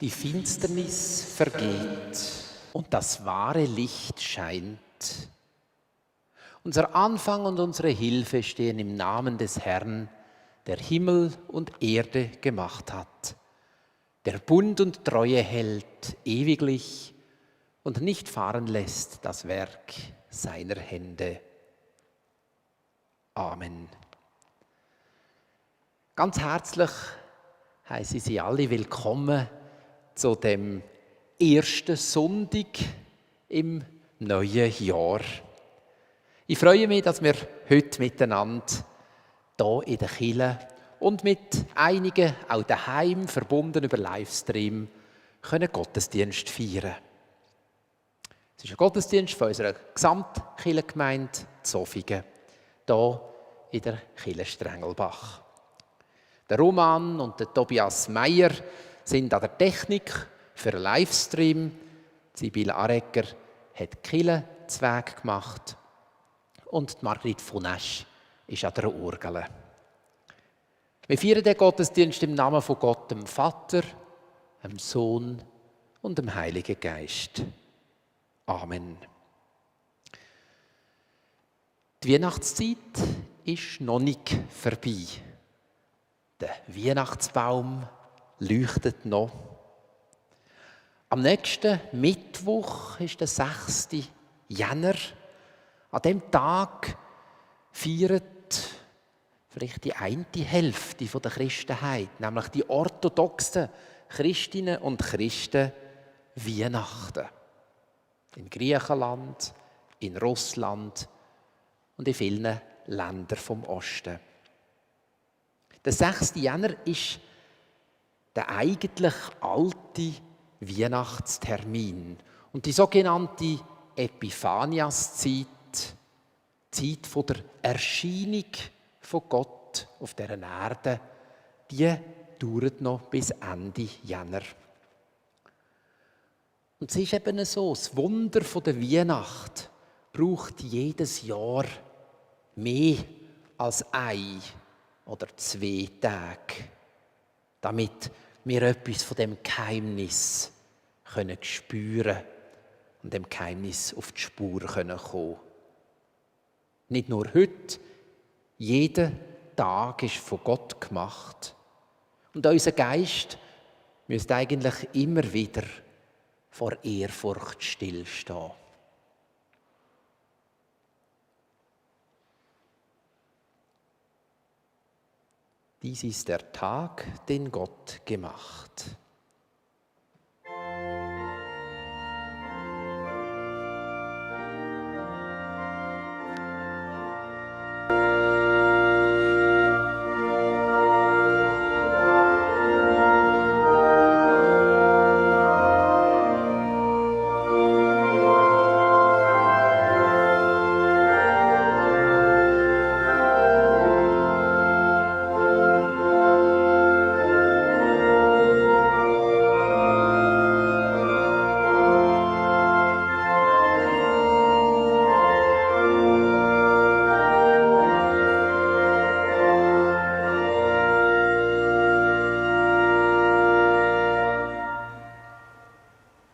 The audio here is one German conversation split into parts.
Die Finsternis vergeht und das wahre Licht scheint. Unser Anfang und unsere Hilfe stehen im Namen des Herrn, der Himmel und Erde gemacht hat, der Bund und Treue hält ewiglich und nicht fahren lässt das Werk seiner Hände. Amen. Ganz herzlich heiße ich Sie alle willkommen zu dem ersten Sonntag im neuen Jahr. Ich freue mich, dass wir heute miteinander hier in der Kirche und mit einigen auch daheim verbunden über Livestream können Gottesdienst feiern. Es ist ein Gottesdienst von unserer Gesamtkirchengemeinde Zofingen, hier in der Kirche Strengelbach. Der Roman und der Tobias Meyer sind an der Technik für einen Livestream. Sibylle Arecker hat die Kirchenzweig gemacht und Margrit von Esch ist an der Orgel. Wir feiern den Gottesdienst im Namen von Gott, dem Vater, dem Sohn und dem Heiligen Geist. Amen. Die Weihnachtszeit ist noch nicht vorbei. Der Weihnachtsbaum leuchtet noch. Am nächsten Mittwoch ist der 6. Jänner. An diesem Tag feiert vielleicht die eine Hälfte der Christenheit, nämlich die orthodoxen Christinnen und Christen, Weihnachten. In Griechenland, in Russland und in vielen Ländern vom Osten. Der 6. Jänner ist der eigentlich alte Weihnachtstermin und die sogenannte Epiphaniaszeit, die Zeit der Erscheinung von Gott auf dieser Erde, die dauert noch bis Ende Jänner. Und es ist eben so, das Wunder der Weihnacht braucht jedes Jahr mehr als 1 oder 2 Tage, damit wir etwas von dem Geheimnis spüren können und dem Geheimnis auf die Spur kommen können. Nicht nur heute, jeder Tag ist von Gott gemacht. Und unser Geist müsste eigentlich immer wieder vor Ehrfurcht stillstehen. Dies ist der Tag, den Gott gemacht.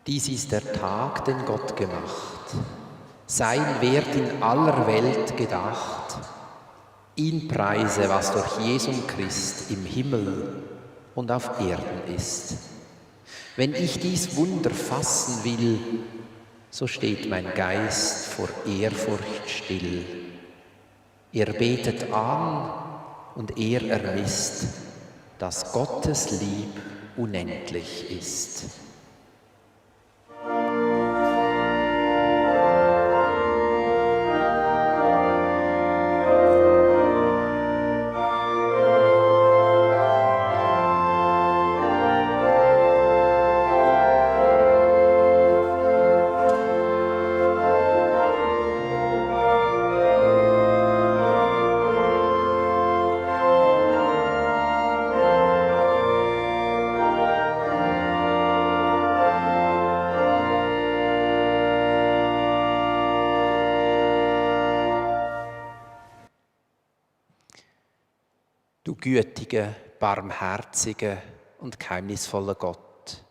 Dies ist der Tag, den Gott gemacht. Sein wird in aller Welt gedacht. Ihn preise, was durch Jesum Christ im Himmel und auf Erden ist. Wenn ich dies Wunder fassen will, so steht mein Geist vor Ehrfurcht still. Er betet an und er ermisst, dass Gottes Lieb unendlich ist. Du gütiger, barmherziger und geheimnisvoller Gott,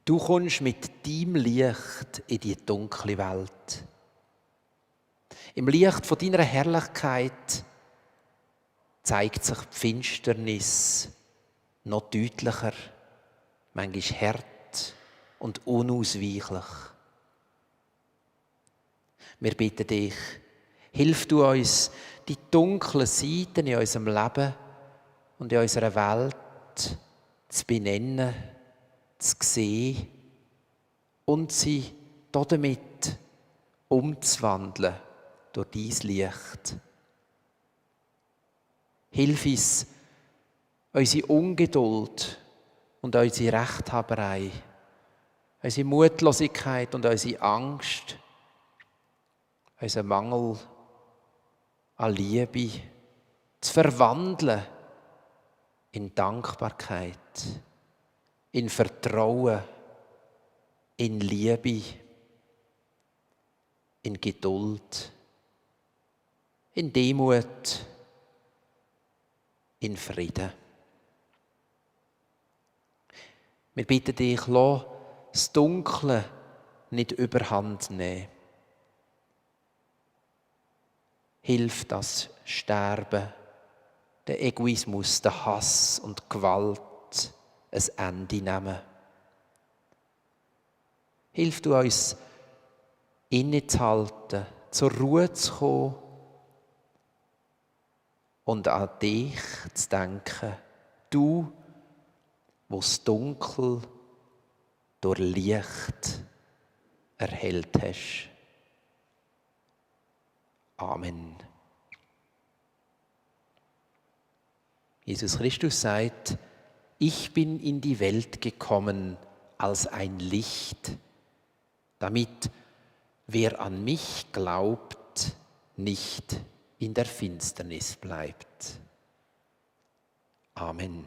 Du kommst mit deinem Licht in die dunkle Welt. Im Licht von deiner Herrlichkeit zeigt sich die Finsternis noch deutlicher, manchmal hart und unausweichlich. Wir bitten dich, hilf du uns, die dunklen Seiten in unserem Leben und in unserer Welt zu benennen, zu sehen und sie damit umzuwandeln durch dein Licht. Hilf uns, unsere Ungeduld und unsere Rechthaberei, unsere Mutlosigkeit und unsere Angst, unseren Mangel an Liebe zu verwandeln in Dankbarkeit, in Vertrauen, in Liebe, in Geduld, in Demut, in Frieden. Wir bitten dich, lass das Dunkle nicht überhand nehmen. Hilf das Sterben, der Egoismus, der Hass und die Gewalt ein Ende nehmen. Hilf du uns, innezuhalten, zur Ruhe zu kommen und an dich zu denken, du, wo das Dunkel durch Licht erhellt hast. Amen. Jesus Christus sagt, ich bin in die Welt gekommen als ein Licht, damit wer an mich glaubt, nicht in der Finsternis bleibt. Amen.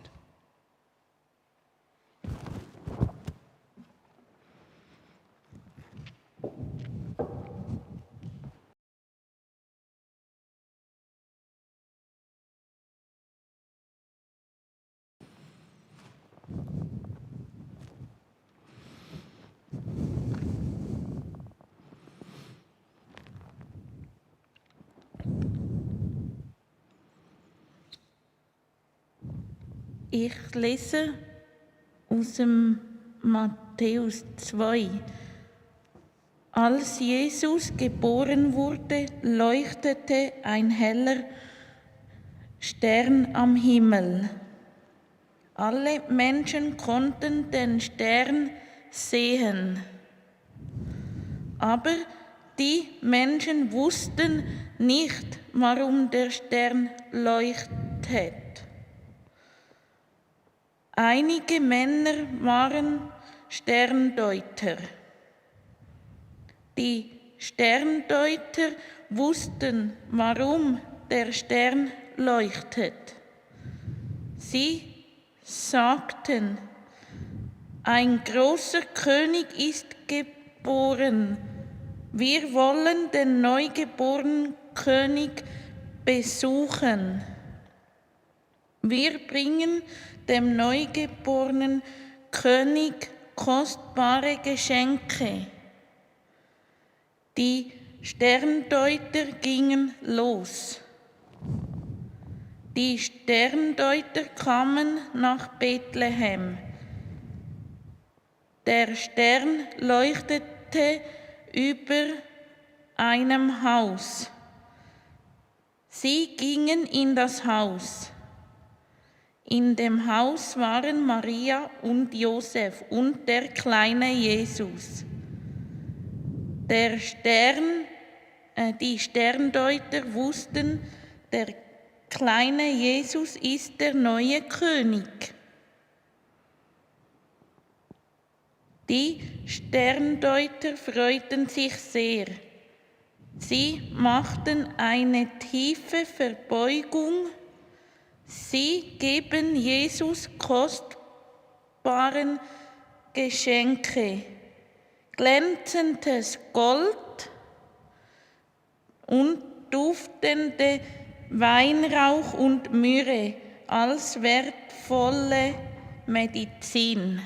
Ich lese aus dem Matthäus 2. Als Jesus geboren wurde, leuchtete ein heller Stern am Himmel. Alle Menschen konnten den Stern sehen. Aber die Menschen wussten nicht, warum der Stern leuchtet. Einige Männer waren Sterndeuter. Die Sterndeuter wussten, warum der Stern leuchtet. Sie sagten, ein großer König ist geboren. Wir wollen den neugeborenen König besuchen. Wir bringen dem neugeborenen König kostbare Geschenke. Die Sterndeuter gingen los. Die Sterndeuter kamen nach Bethlehem. Der Stern leuchtete über einem Haus. Sie gingen in das Haus. In dem Haus waren Maria und Josef und der kleine Jesus. Die Sterndeuter wussten, der kleine Jesus ist der neue König. Die Sterndeuter freuten sich sehr. Sie machten eine tiefe Verbeugung. Sie geben Jesus kostbaren Geschenke, glänzendes Gold und duftende Weinrauch und Myrrhe als wertvolle Medizin.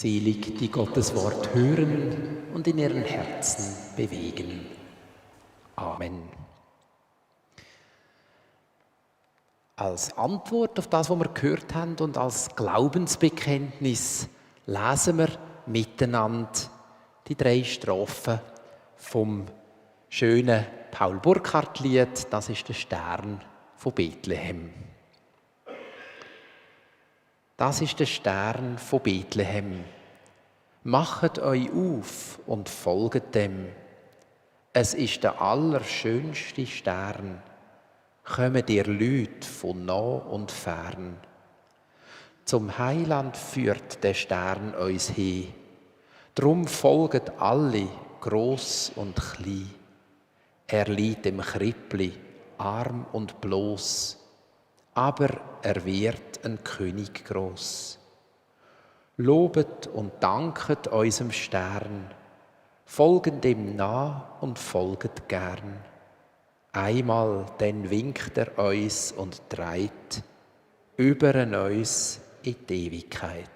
Selig, die Gottes Wort hören und in ihren Herzen bewegen. Amen. Als Antwort auf das, was wir gehört haben und als Glaubensbekenntnis lesen wir miteinander die 3 Strophen vom schönen Paul-Burkhardt-Lied, das ist der Stern von Bethlehem. Das ist der Stern von Bethlehem. Machet euch auf und folget dem. Es ist der allerschönste Stern. Kommen ihr Leute von nah und fern. Zum Heiland führt der Stern uns hin. Drum folget alle, gross und klein. Er liegt im Krippli, arm und bloß. Aber er wird ein König groß. Lobet und danket unserem Stern, folget dem nah und folget gern. Einmal denn winkt er uns und treibt über uns in die Ewigkeit.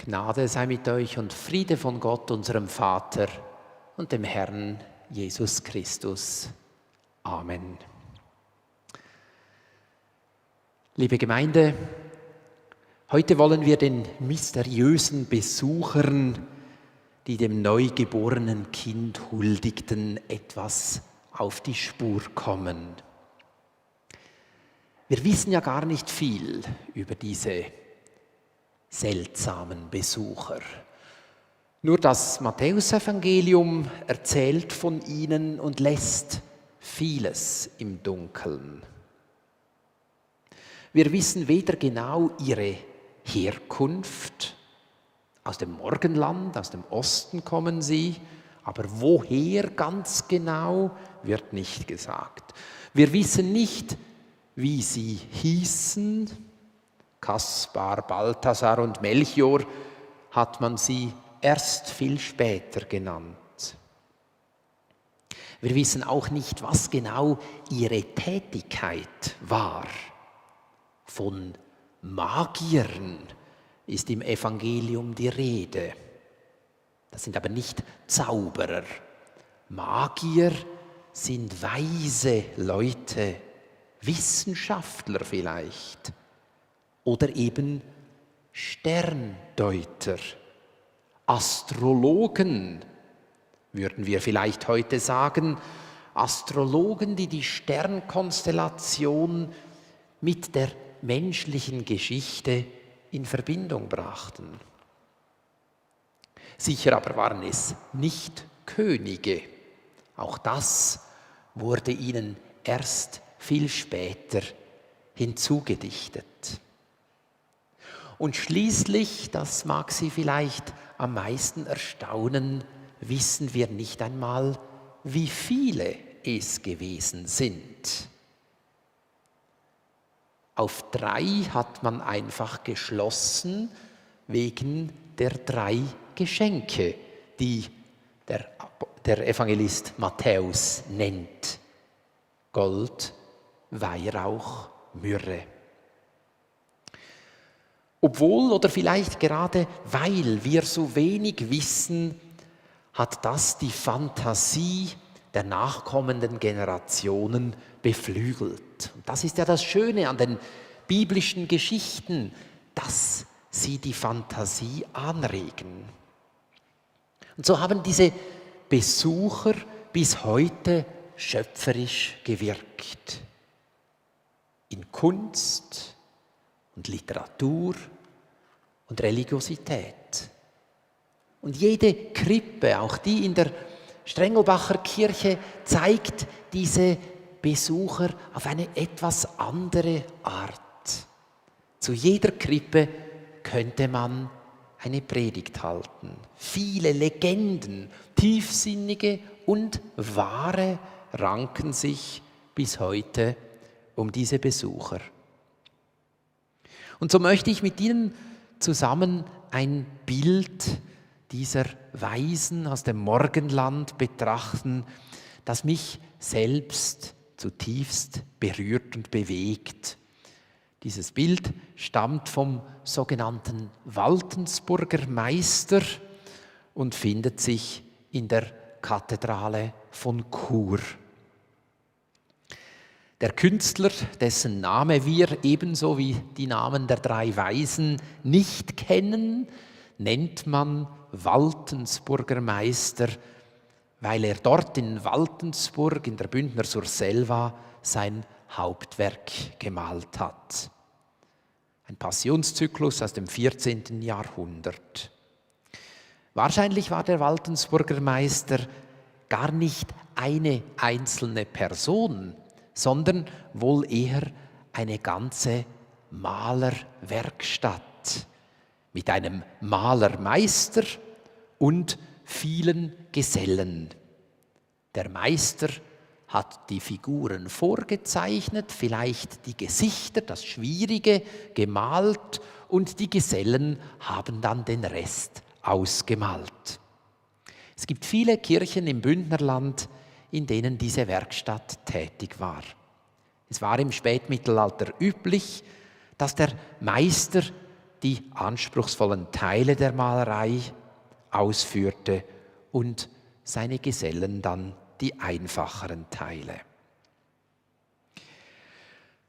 Gnade sei mit euch und Friede von Gott, unserem Vater und dem Herrn Jesus Christus. Amen. Liebe Gemeinde, heute wollen wir den mysteriösen Besuchern, die dem neugeborenen Kind huldigten, etwas auf die Spur kommen. Wir wissen ja gar nicht viel über diese seltsamen Besucher. Nur das Matthäusevangelium erzählt von ihnen und lässt vieles im Dunkeln. Wir wissen weder genau ihre Herkunft, aus dem Morgenland, aus dem Osten kommen sie, aber woher ganz genau, wird nicht gesagt. Wir wissen nicht, wie sie hießen. Kaspar, Balthasar und Melchior hat man sie erst viel später genannt. Wir wissen auch nicht, was genau ihre Tätigkeit war. Von Magiern ist im Evangelium die Rede. Das sind aber nicht Zauberer. Magier sind weise Leute, Wissenschaftler vielleicht. Oder eben Sterndeuter, Astrologen, würden wir vielleicht heute sagen, Astrologen, die die Sternkonstellation mit der menschlichen Geschichte in Verbindung brachten. Sicher aber waren es nicht Könige. Auch das wurde ihnen erst viel später hinzugedichtet. Und schließlich, das mag Sie vielleicht am meisten erstaunen, wissen wir nicht einmal, wie viele es gewesen sind. Auf 3 hat man einfach geschlossen, wegen der 3 Geschenke, die der Evangelist Matthäus nennt. Gold, Weihrauch, Myrrhe. Obwohl oder vielleicht gerade weil wir so wenig wissen, hat das die Fantasie der nachkommenden Generationen beflügelt. Und das ist ja das Schöne an den biblischen Geschichten, dass sie die Fantasie anregen. Und so haben diese Besucher bis heute schöpferisch gewirkt. In Kunst und Literatur und Religiosität. Und jede Krippe, auch die in der Strengelbacher Kirche, zeigt diese Besucher auf eine etwas andere Art. Zu jeder Krippe könnte man eine Predigt halten. Viele Legenden, tiefsinnige und wahre, ranken sich bis heute um diese Besucher. Und so möchte ich mit Ihnen zusammen ein Bild dieser Weisen aus dem Morgenland betrachten, das mich selbst zutiefst berührt und bewegt. Dieses Bild stammt vom sogenannten Waltensburger Meister und findet sich in der Kathedrale von Chur. Der Künstler, dessen Name wir ebenso wie die Namen der 3 Weisen nicht kennen, nennt man Waltensburger Meister, weil er dort in Waltensburg in der Bündner Surselva sein Hauptwerk gemalt hat. Ein Passionszyklus aus dem 14. Jahrhundert. Wahrscheinlich war der Waltensburger Meister gar nicht eine einzelne Person, sondern wohl eher eine ganze Malerwerkstatt mit einem Malermeister und vielen Gesellen. Der Meister hat die Figuren vorgezeichnet, vielleicht die Gesichter, das Schwierige, gemalt und die Gesellen haben dann den Rest ausgemalt. Es gibt viele Kirchen im Bündnerland, in denen diese Werkstatt tätig war. Es war im Spätmittelalter üblich, dass der Meister die anspruchsvollen Teile der Malerei ausführte und seine Gesellen dann die einfacheren Teile.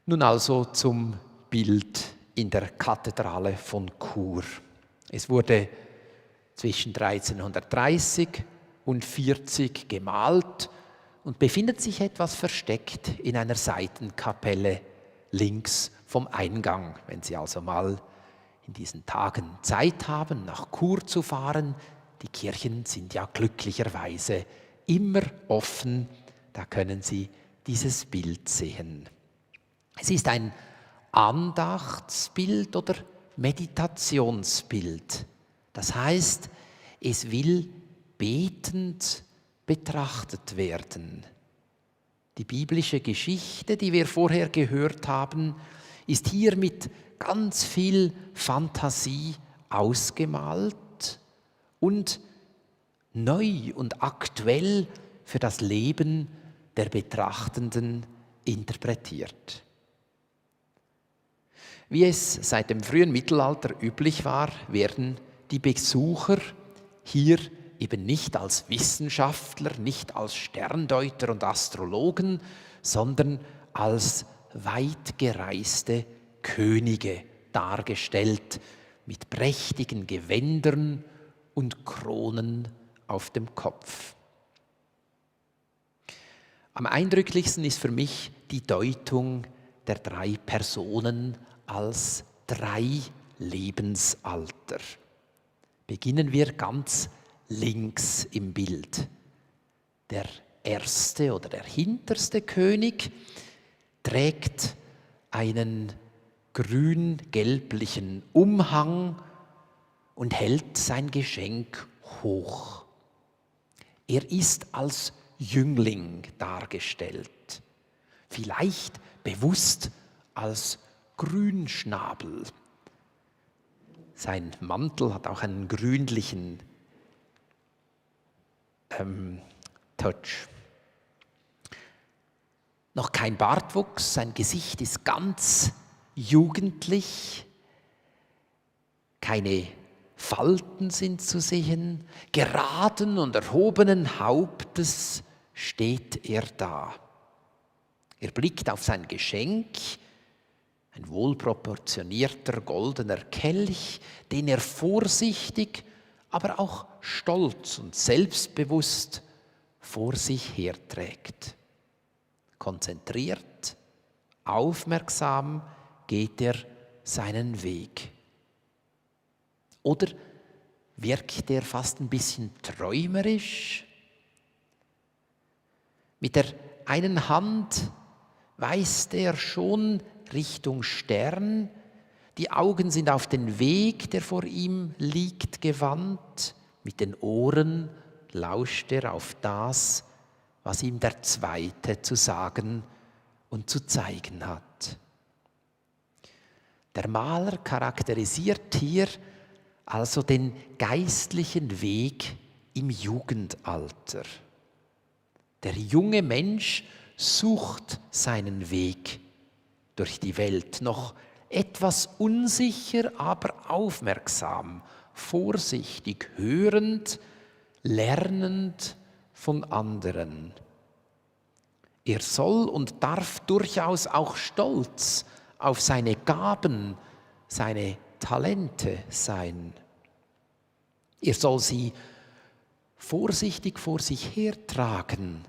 Nun also zum Bild in der Kathedrale von Chur. Es wurde zwischen 1330 und 40 gemalt und befindet sich etwas versteckt in einer Seitenkapelle links vom Eingang. Wenn Sie also mal in diesen Tagen Zeit haben, nach Chur zu fahren, die Kirchen sind ja glücklicherweise immer offen, da können Sie dieses Bild sehen. Es ist ein Andachtsbild oder Meditationsbild. Das heißt, es will betend betrachtet werden. Die biblische Geschichte, die wir vorher gehört haben, ist hier mit ganz viel Fantasie ausgemalt und neu und aktuell für das Leben der Betrachtenden interpretiert. Wie es seit dem frühen Mittelalter üblich war, werden die Besucher hier eben nicht als Wissenschaftler, nicht als Sterndeuter und Astrologen, sondern als weitgereiste Könige dargestellt, mit prächtigen Gewändern und Kronen auf dem Kopf. Am eindrücklichsten ist für mich die Deutung der 3 Personen als 3 Lebensalter. Beginnen wir ganz links im Bild. Der erste oder der hinterste König trägt einen grün-gelblichen Umhang und hält sein Geschenk hoch. Er ist als Jüngling dargestellt, vielleicht bewusst als Grünschnabel. Sein Mantel hat auch einen grünlichen Touch. Noch kein Bartwuchs, sein Gesicht ist ganz jugendlich, keine Falten sind zu sehen, geraden und erhobenen Hauptes steht er da. Er blickt auf sein Geschenk, ein wohlproportionierter goldener Kelch, den er vorsichtig, aber auch stolz und selbstbewusst vor sich herträgt. Konzentriert, aufmerksam geht er seinen Weg. Oder wirkt er fast ein bisschen träumerisch? Mit der einen Hand weist er schon Richtung Stern, die Augen sind auf den Weg, der vor ihm liegt, gewandt, mit den Ohren lauscht er auf das, was ihm der Zweite zu sagen und zu zeigen hat. Der Maler charakterisiert hier also den geistlichen Weg im Jugendalter. Der junge Mensch sucht seinen Weg durch die Welt, noch etwas unsicher, aber aufmerksam, vorsichtig, hörend, lernend von anderen. Er soll und darf durchaus auch stolz auf seine Gaben, seine Talente sein. Er soll sie vorsichtig vor sich hertragen,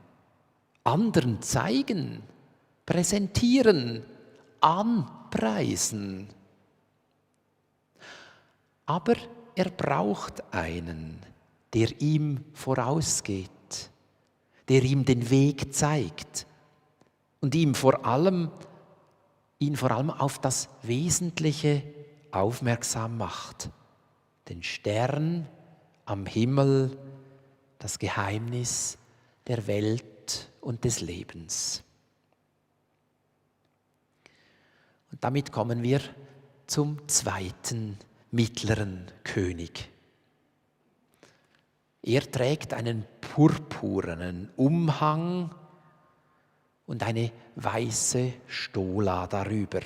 anderen zeigen, präsentieren, anpreisen. Aber er braucht einen, der ihm vorausgeht, der ihm den Weg zeigt und ihn vor allem auf das Wesentliche aufmerksam macht. Den Stern am Himmel, das Geheimnis der Welt und des Lebens. Und damit kommen wir zum zweiten mittleren König. Er trägt einen purpurnen Umhang und eine weiße Stola darüber.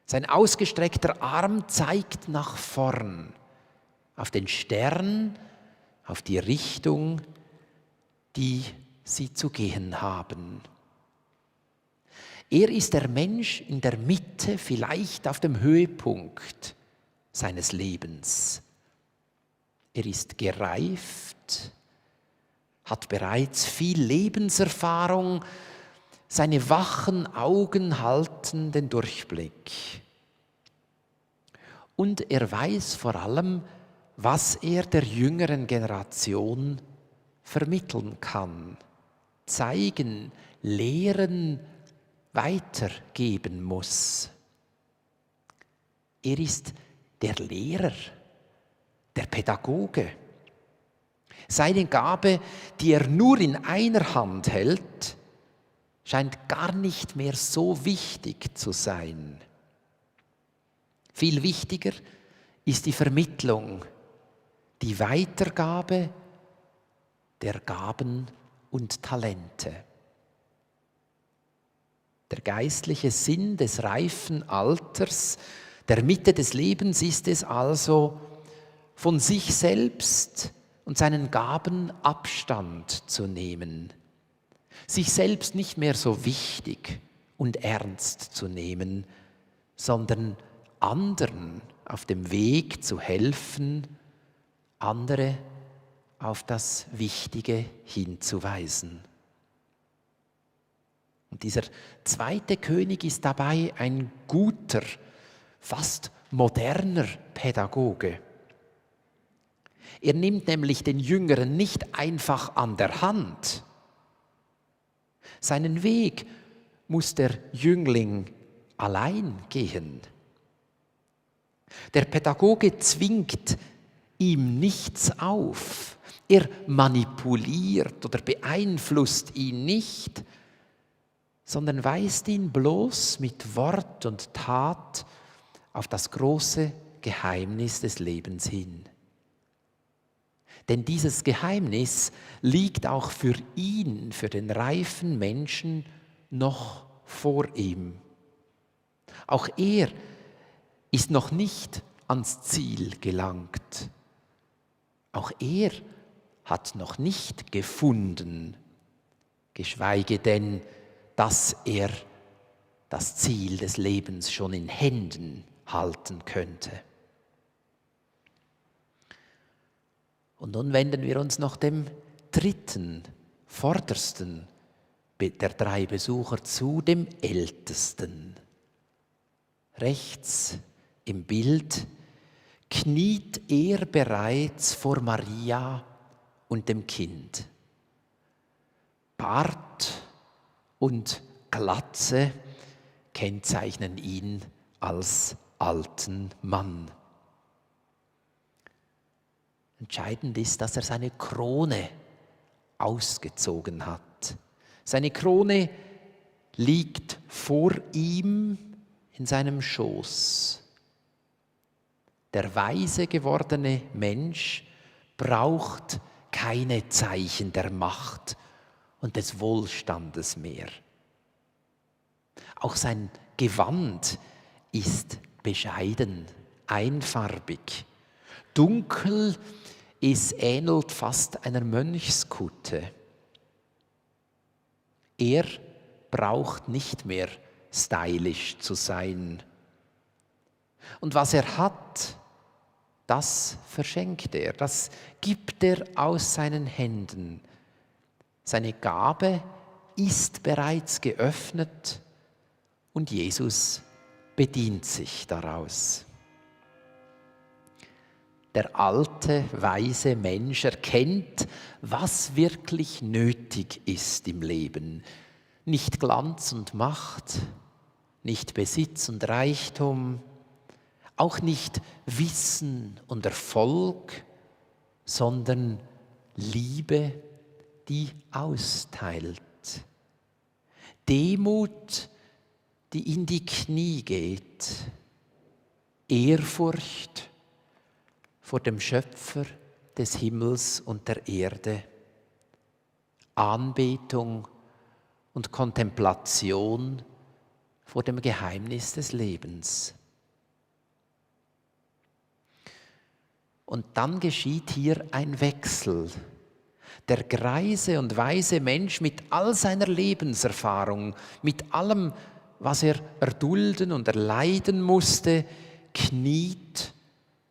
Sein ausgestreckter Arm zeigt nach vorn, auf den Stern, auf die Richtung, die sie zu gehen haben. Er ist der Mensch in der Mitte, vielleicht auf dem Höhepunkt seines Lebens. Er ist gereift, hat bereits viel Lebenserfahrung, seine wachen Augen halten den Durchblick. Und er weiß vor allem, was er der jüngeren Generation vermitteln kann, zeigen, lehren, weitergeben muss. Er ist der Lehrer, der Pädagoge. Seine Gabe, die er nur in einer Hand hält, scheint gar nicht mehr so wichtig zu sein. Viel wichtiger ist die Vermittlung, die Weitergabe der Gaben und Talente. Der geistliche Sinn des reifen Alters, der Mitte des Lebens ist es also, von sich selbst und seinen Gaben Abstand zu nehmen, sich selbst nicht mehr so wichtig und ernst zu nehmen, sondern anderen auf dem Weg zu helfen, andere auf das Wichtige hinzuweisen. Und dieser zweite König ist dabei ein guter, fast moderner Pädagoge. Er nimmt nämlich den Jüngeren nicht einfach an der Hand. Seinen Weg muss der Jüngling allein gehen. Der Pädagoge zwingt ihm nichts auf. Er manipuliert oder beeinflusst ihn nicht, sondern weist ihn bloß mit Wort und Tat auf das große Geheimnis des Lebens hin. Denn dieses Geheimnis liegt auch für ihn, für den reifen Menschen, noch vor ihm. Auch er ist noch nicht ans Ziel gelangt. Auch er hat noch nicht gefunden, geschweige denn, dass er das Ziel des Lebens schon in Händen halten könnte. Und nun wenden wir uns noch dem dritten, vordersten der 3 Besucher zu, dem Ältesten. Rechts im Bild kniet er bereits vor Maria und dem Kind. Bart und Glatze kennzeichnen ihn als alten Mann. Entscheidend ist, dass er seine Krone ausgezogen hat. Seine Krone liegt vor ihm in seinem Schoß. Der weise gewordene Mensch braucht keine Zeichen der Macht und des Wohlstandes mehr. Auch sein Gewand ist bescheiden, einfarbig. Dunkel, es ähnelt fast einer Mönchskutte. Er braucht nicht mehr stylisch zu sein. Und was er hat, das verschenkt er, das gibt er aus seinen Händen. Seine Gabe ist bereits geöffnet und Jesus bedient sich daraus. Der alte, weise Mensch erkennt, was wirklich nötig ist im Leben. Nicht Glanz und Macht, nicht Besitz und Reichtum, auch nicht Wissen und Erfolg, sondern Liebe, die austeilt. Demut, die in die Knie geht. Ehrfurcht vor dem Schöpfer des Himmels und der Erde. Anbetung und Kontemplation vor dem Geheimnis des Lebens. Und dann geschieht hier ein Wechsel. Der greise und weise Mensch mit all seiner Lebenserfahrung, mit allem, was er erdulden und erleiden musste, kniet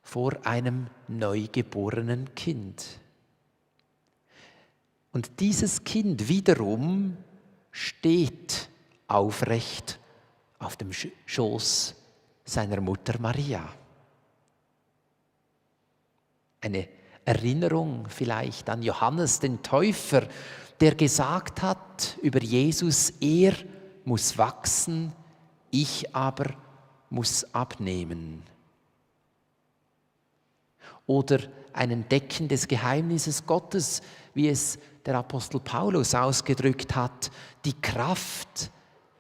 vor einem neugeborenen Kind. Und dieses Kind wiederum steht aufrecht auf dem Schoß seiner Mutter Maria. Eine Erinnerung vielleicht an Johannes den Täufer, der gesagt hat über Jesus, er muss wachsen, ich aber muss abnehmen. Oder ein Entdecken des Geheimnisses Gottes, wie es der Apostel Paulus ausgedrückt hat, die Kraft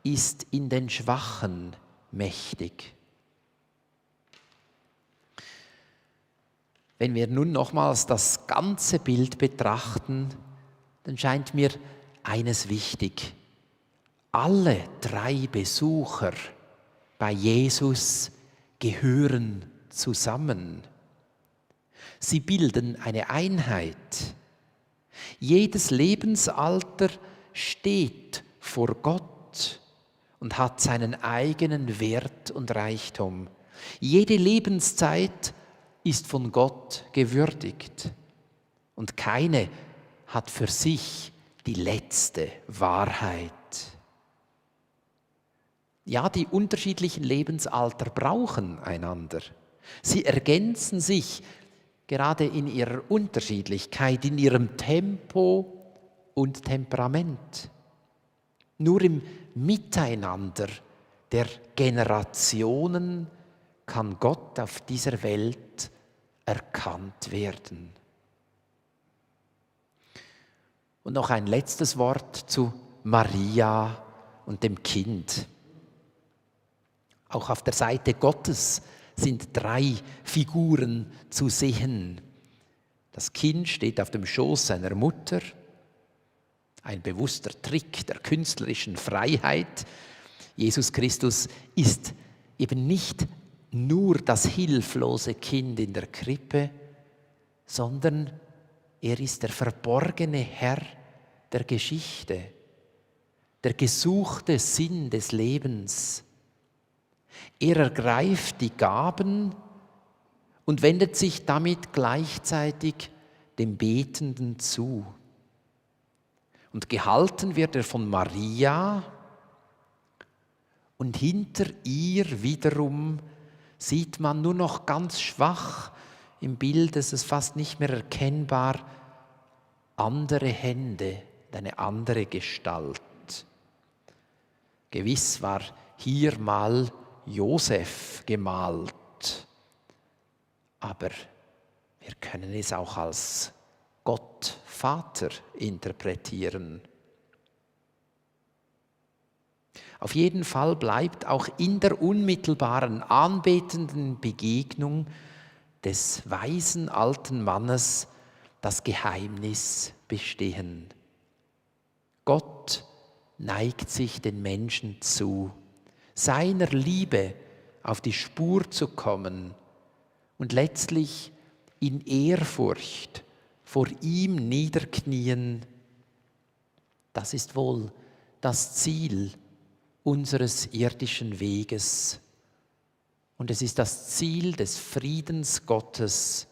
ist in den Schwachen mächtig. Wenn wir nun nochmals das ganze Bild betrachten, dann scheint mir eines wichtig. Alle 3 Besucher bei Jesus gehören zusammen. Sie bilden eine Einheit. Jedes Lebensalter steht vor Gott und hat seinen eigenen Wert und Reichtum. Jede Lebenszeit ist von Gott gewürdigt und keine hat für sich die letzte Wahrheit. Ja, die unterschiedlichen Lebensalter brauchen einander. Sie ergänzen sich gerade in ihrer Unterschiedlichkeit, in ihrem Tempo und Temperament. Nur im Miteinander der Generationen kann Gott auf dieser Welt erkannt werden. Und noch ein letztes Wort zu Maria und dem Kind. Auch auf der Seite Gottes sind 3 Figuren zu sehen. Das Kind steht auf dem Schoß seiner Mutter, ein bewusster Trick der künstlerischen Freiheit. Jesus Christus ist eben nicht nur das hilflose Kind in der Krippe, sondern er ist der verborgene Herr der Geschichte, der gesuchte Sinn des Lebens. Er ergreift die Gaben und wendet sich damit gleichzeitig dem Betenden zu. Und gehalten wird er von Maria, und hinter ihr wiederum sieht man nur noch ganz schwach im Bild, ist es fast nicht mehr erkennbar, andere Hände, eine andere Gestalt. Gewiss war hier mal Josef gemalt, aber wir können es auch als Gott Vater interpretieren. Auf jeden Fall bleibt auch in der unmittelbaren anbetenden Begegnung des weisen alten Mannes das Geheimnis bestehen. Gott neigt sich den Menschen zu, seiner Liebe auf die Spur zu kommen und letztlich in Ehrfurcht vor ihm niederknien. Das ist wohl das Ziel unseres irdischen Weges. Und es ist das Ziel des Friedens Gottes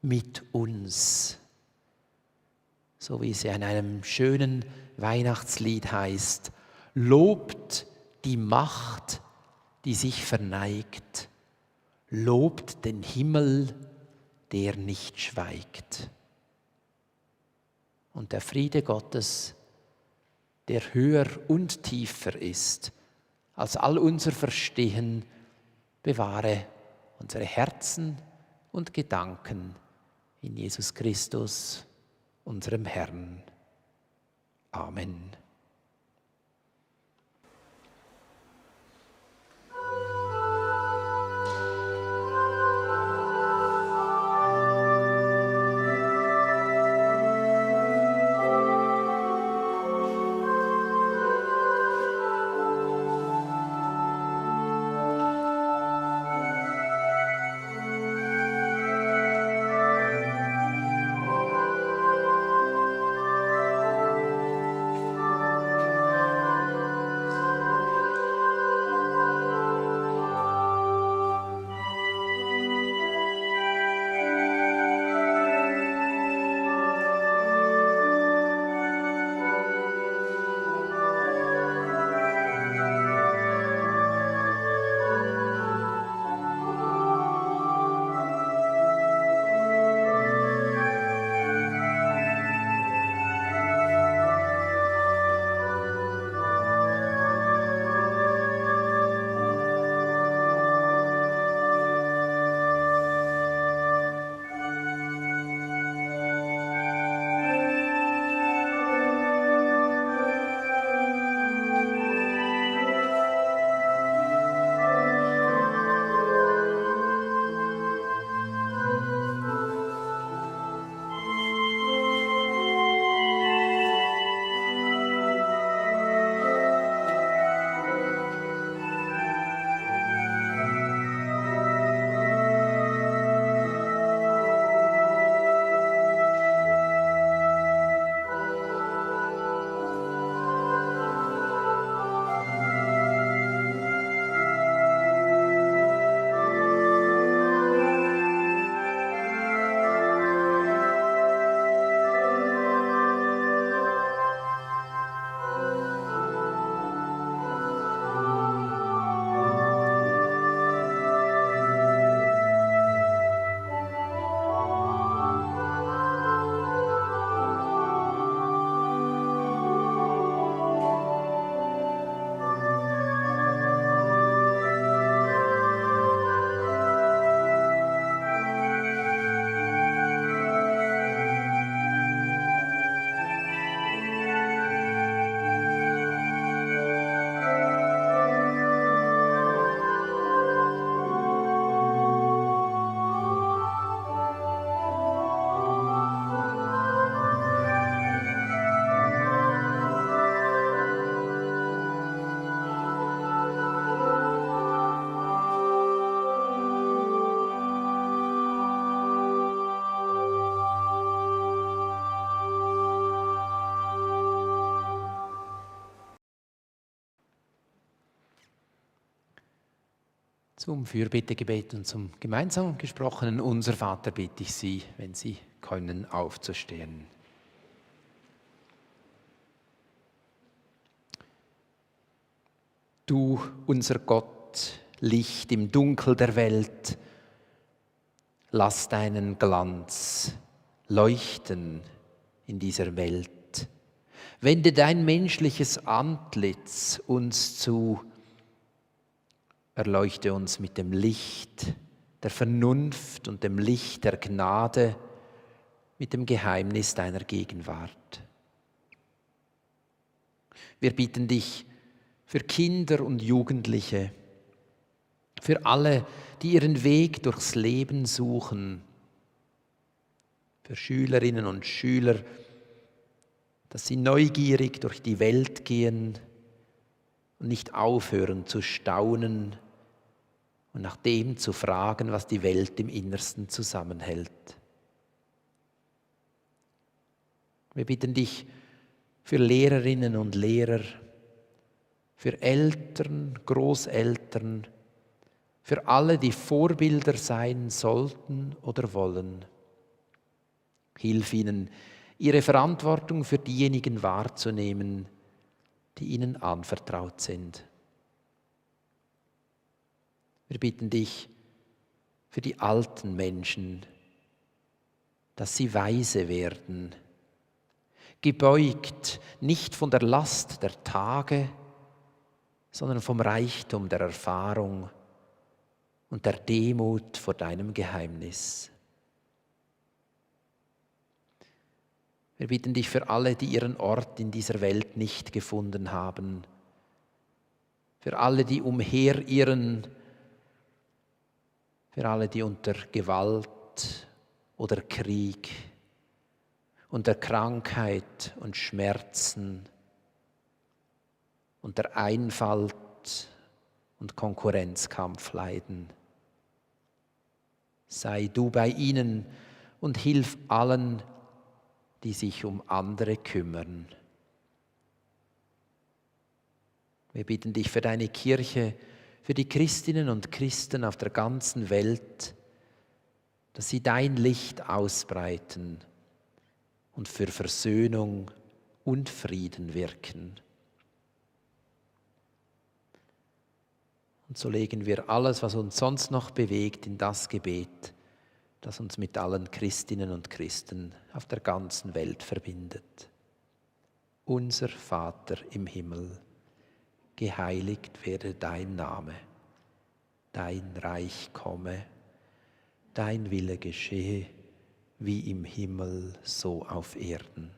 mit uns. So wie es in einem schönen Weihnachtslied heißt: Lobt die Macht, die sich verneigt. Lobt den Himmel, der nicht schweigt. Und der Friede Gottes, der höher und tiefer ist als all unser Verstehen, bewahre unsere Herzen und Gedanken in Jesus Christus, unserem Herrn. Amen. Zum Fürbittegebet und zum gemeinsam gesprochenen Unser Vater bitte ich Sie, wenn Sie können, aufzustehen. Du, unser Gott, Licht im Dunkel der Welt, lass deinen Glanz leuchten in dieser Welt. Wende dein menschliches Antlitz uns zu. Erleuchte uns mit dem Licht der Vernunft und dem Licht der Gnade, mit dem Geheimnis deiner Gegenwart. Wir bitten dich für Kinder und Jugendliche, für alle, die ihren Weg durchs Leben suchen, für Schülerinnen und Schüler, dass sie neugierig durch die Welt gehen und nicht aufhören zu staunen und nach dem zu fragen, was die Welt im Innersten zusammenhält. Wir bitten dich für Lehrerinnen und Lehrer, für Eltern, Großeltern, für alle, die Vorbilder sein sollten oder wollen. Hilf ihnen, ihre Verantwortung für diejenigen wahrzunehmen, die ihnen anvertraut sind. Wir bitten dich für die alten Menschen, dass sie weise werden, gebeugt nicht von der Last der Tage, sondern vom Reichtum der Erfahrung und der Demut vor deinem Geheimnis. Wir bitten dich für alle, die ihren Ort in dieser Welt nicht gefunden haben, für alle, die umherirren, für alle, die unter Gewalt oder Krieg, unter Krankheit und Schmerzen, unter Einfalt und Konkurrenzkampf leiden. Sei du bei ihnen und hilf allen, die sich um andere kümmern. Wir bitten dich für deine Kirche, für die Christinnen und Christen auf der ganzen Welt, dass sie dein Licht ausbreiten und für Versöhnung und Frieden wirken. Und so legen wir alles, was uns sonst noch bewegt, in das Gebet, das uns mit allen Christinnen und Christen auf der ganzen Welt verbindet. Unser Vater im Himmel, geheiligt werde dein Name, dein Reich komme, dein Wille geschehe, wie im Himmel, so auf Erden.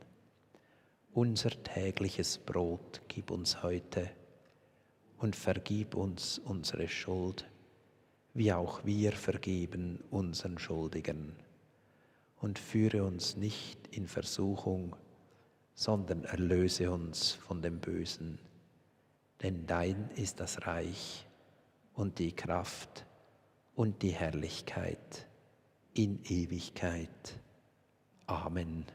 Unser tägliches Brot gib uns heute und vergib uns unsere Schuld, wie auch wir vergeben unseren Schuldigern. Und führe uns nicht in Versuchung, sondern erlöse uns von dem Bösen. Denn dein ist das Reich und die Kraft und die Herrlichkeit in Ewigkeit. Amen.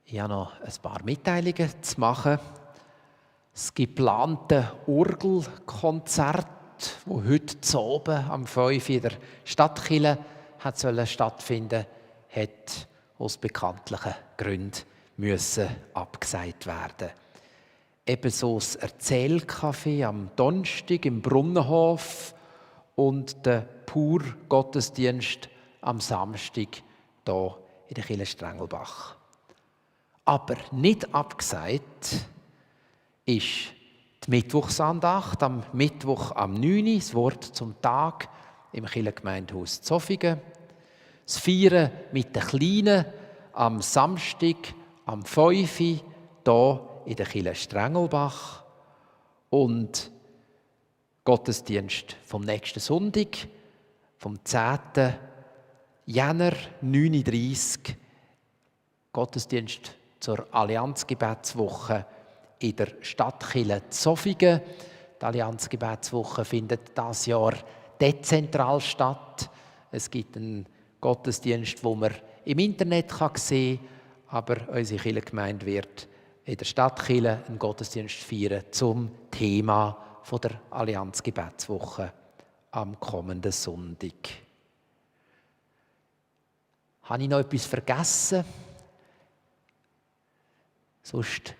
Ich habe noch ein paar Mitteilungen zu machen. Das geplante Orgelkonzert, das heute zu oben am 5 in der Stadtkirche stattfinden sollte, hat aus bekanntlichen Gründen abgesagt werden. Ebenso das Erzählcafé am Donnerstag im Brunnenhof und der Pur-Gottesdienst am Samstag hier in der Kirche Strengelbach. Aber nicht abgesagt ist die Mittwochsandacht am Mittwoch am 9 Uhr, das Wort zum Tag im Kirchengemeindehaus Zofingen. Das Feiern mit den Kleinen am Samstag am 5 Uhr hier in der Kirche Strengelbach. Und Gottesdienst vom nächsten Sonntag, vom 10. Jänner 9.30 Uhr, Gottesdienst zur Allianzgebetswoche in der Stadtkirche Zofingen. Die Allianzgebetswoche findet dieses Jahr dezentral statt. Es gibt einen Gottesdienst, wo man im Internet sehen kann, aber unsere Kirchengemeinde wird in der Stadtkirche einen Gottesdienst feiern zum Thema von der Allianz Gebetswoche am kommenden Sonntag. Habe ich noch etwas vergessen? Sonst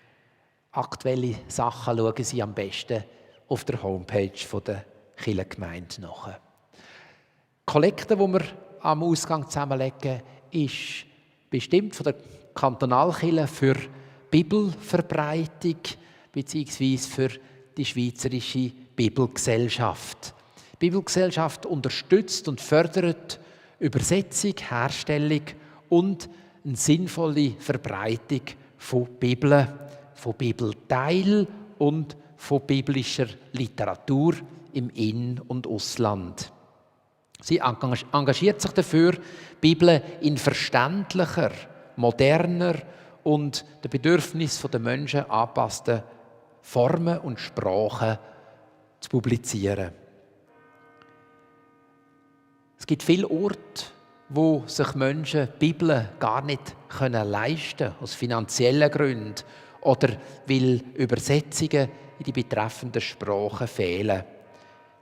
aktuelle Sachen schauen Sie am besten auf der Homepage der Kirchengemeinde nach. Die Kollekte, die wir am Ausgang zusammenlegen, ist bestimmt von der Kantonalkirche für Bibelverbreitung bzw. für die Schweizerische Bibelgesellschaft. Die Bibelgesellschaft unterstützt und fördert Übersetzung, Herstellung und eine sinnvolle Verbreitung von Bibelteil und von biblischer Literatur im In- und Ausland. Sie engagiert sich dafür, die Bibel in verständlicher, moderner und den Bedürfnissen der Menschen angepassten Formen und Sprachen zu publizieren. Es gibt viele Orte, wo sich Menschen die Bibel gar nicht leisten können, aus finanziellen Gründen oder weil Übersetzungen in die betreffenden Sprachen fehlen.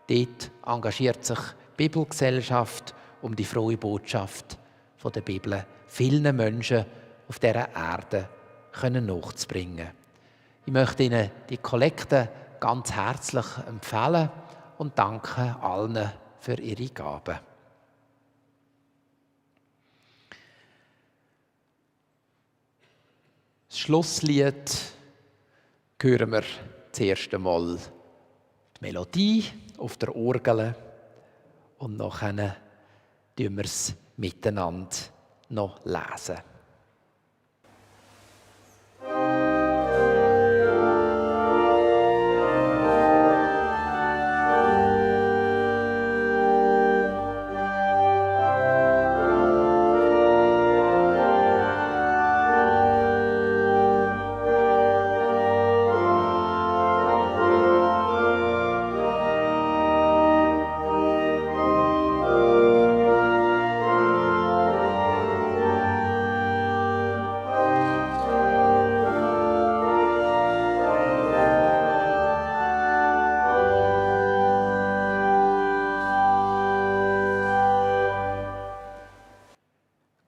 Dort engagiert sich die Bibelgesellschaft, um die frohe Botschaft der Bibel vielen Menschen auf dieser Erde nachzubringen. Ich möchte Ihnen die Kollekte ganz herzlich empfehlen und danke allen für ihre Gaben. Das Schlusslied hören wir das erste Mal die Melodie auf der Orgel und nachher lesen wir es miteinander noch lesen.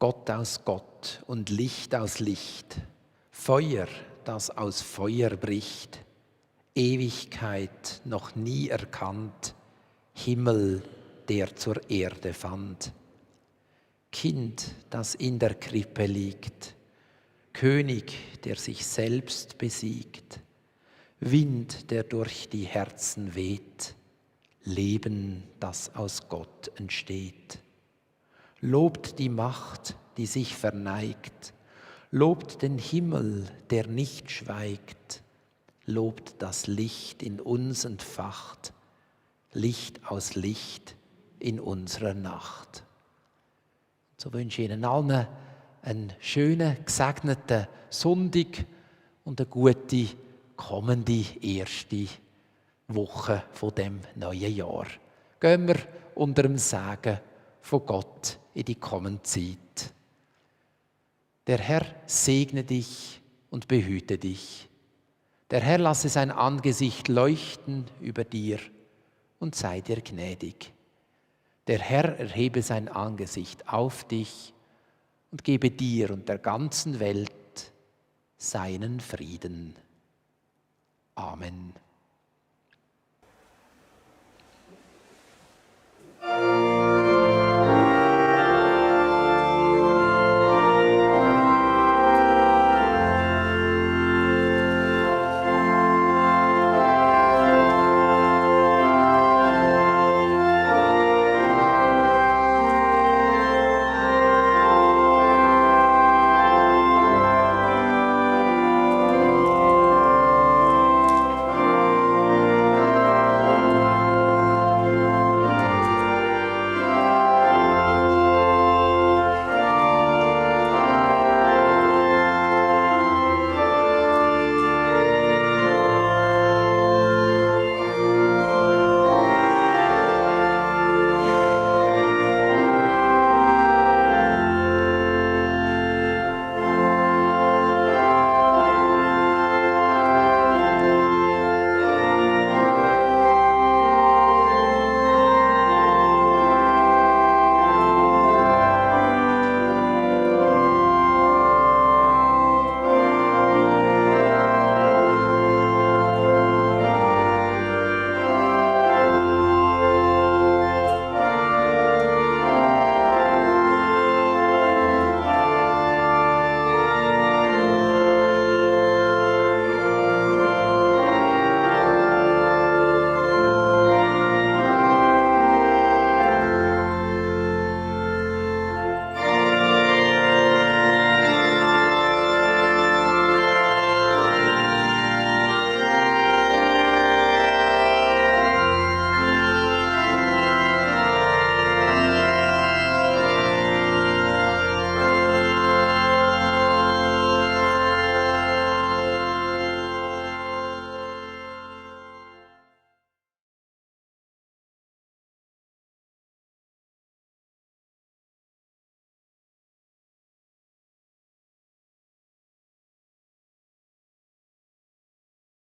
Gott aus Gott und Licht aus Licht, Feuer, das aus Feuer bricht, Ewigkeit noch nie erkannt, Himmel, der zur Erde fand. Kind, das in der Krippe liegt, König, der sich selbst besiegt, Wind, der durch die Herzen weht, Leben, das aus Gott entsteht. Lobt die Macht, die sich verneigt, lobt den Himmel, der nicht schweigt, lobt das Licht in uns entfacht, Licht aus Licht in unserer Nacht. So wünsche ich Ihnen allen einen schönen, gesegneten Sonntag und eine gute, kommende erste Woche von dem neuen Jahr. Gehen wir unter dem Segen von Gott in die kommende Zeit. Der Herr segne dich und behüte dich. Der Herr lasse sein Angesicht leuchten über dir und sei dir gnädig. Der Herr erhebe sein Angesicht auf dich und gebe dir und der ganzen Welt seinen Frieden. Amen.